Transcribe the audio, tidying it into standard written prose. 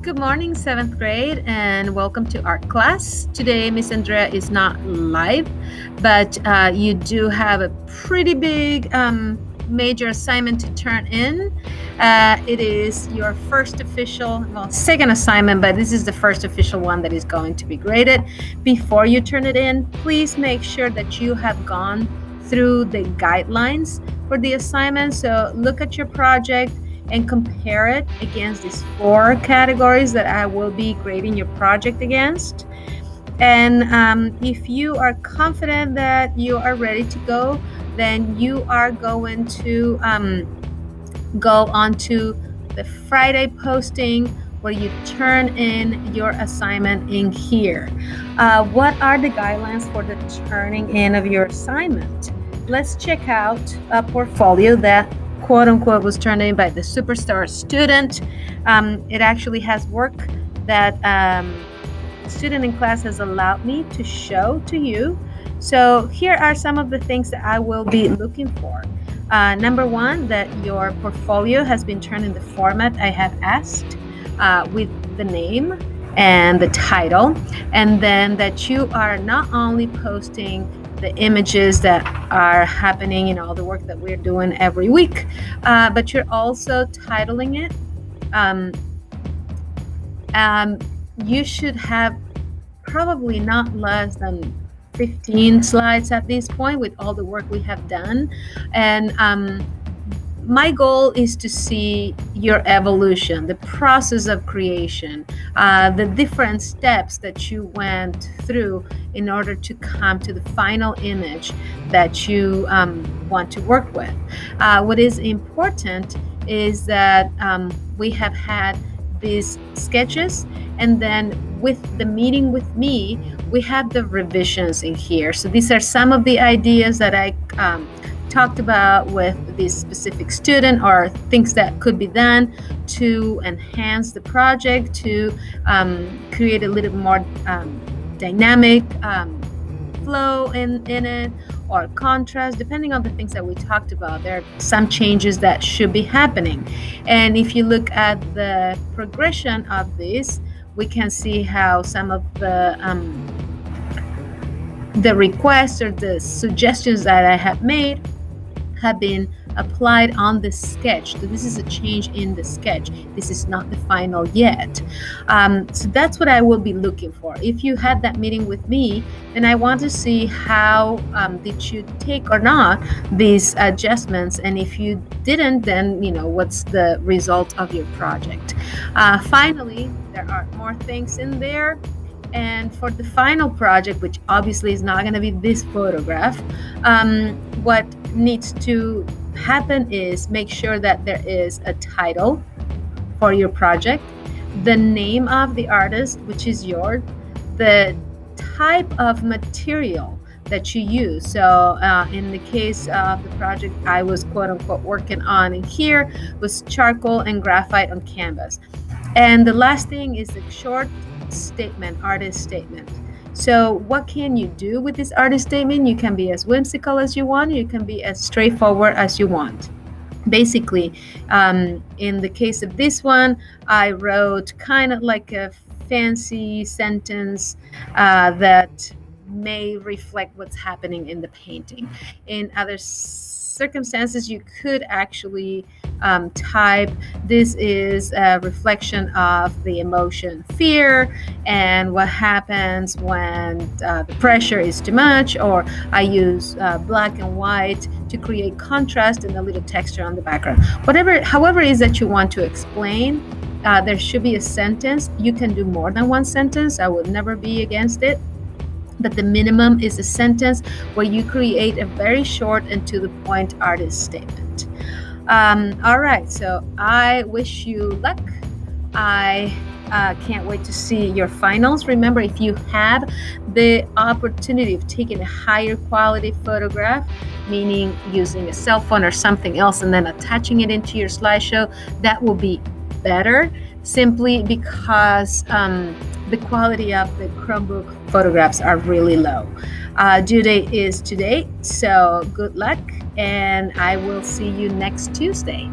Good morning, seventh grade, and welcome to art class. Today, Miss Andrea is not live, but you do have a pretty big major assignment to turn in. It is your first official, well, second assignment, but this is the first official one that is going to be graded. Before you turn it in, please make sure that you have gone through the guidelines for the assignment. So look at your project and compare it against these 4 categories that I will be grading your project against. And if you are confident that you are ready to go, then you are going to go onto the Friday posting where you turn in your assignment in here. What are the guidelines for the turning in of your assignment? Let's check out a portfolio that quote unquote was turned in by the superstar student. It actually has work that a student in class has allowed me to show to you. So here are some of the things that I will be looking for. Number one, that your portfolio has been turned in the format I have asked, with the name and the title, and then that you are not only posting the images that are happening in all the work that we're doing every week, but you're also titling it. You should have probably not less than 15 slides at this point with all the work we have done. And my goal is to see your evolution, the process of creation, the different steps that you went through in order to come to the final image that you want to work with. What is important is that we have had these sketches, and then with the meeting with me, we have the revisions in here. So these are some of the ideas that I talked about with this specific student, or things that could be done to enhance the project, to create a little more dynamic flow in it, or contrast, depending on the things that we talked about. There are some changes that should be happening. And if you look at the progression of this, we can see how some of the requests or the suggestions that I have made have been applied on the sketch. So this is a change in the sketch. This is not the final yet. So that's what I will be looking for. If you had that meeting with me, then I want to see how did you take or not these adjustments, and if you didn't, then what's the result of your project. Finally, there are more things in there. And for the final project, which obviously is not going to be this photograph, what needs to happen is make sure that there is a title for your project, the name of the artist, which is yours, the type of material that you use. So in the case of the project I was quote unquote working on in here was charcoal and graphite on canvas. And the last thing is the short statement, artist statement. So what can you do with this artist statement? You can be as whimsical as you want. You can be as straightforward as you want. Basically, in the case of this one, I wrote kind of like a fancy sentence that may reflect what's happening in the painting. In other circumstances, you could actually type, this is a reflection of the emotion fear and what happens when the pressure is too much, or I use black and white to create contrast and a little texture on the background. However it is that you want to explain, there should be a sentence. You can do more than one sentence. I would never be against it. But the minimum is a sentence where you create a very short and to the point artist statement. All right, so I wish you luck. I can't wait to see your finals. Remember, if you have the opportunity of taking a higher quality photograph, meaning using a cell phone or something else and then attaching it into your slideshow, that will be better, simply because the quality of the Chromebook photographs are really low. Due date is today, so good luck, and I will see you next Tuesday.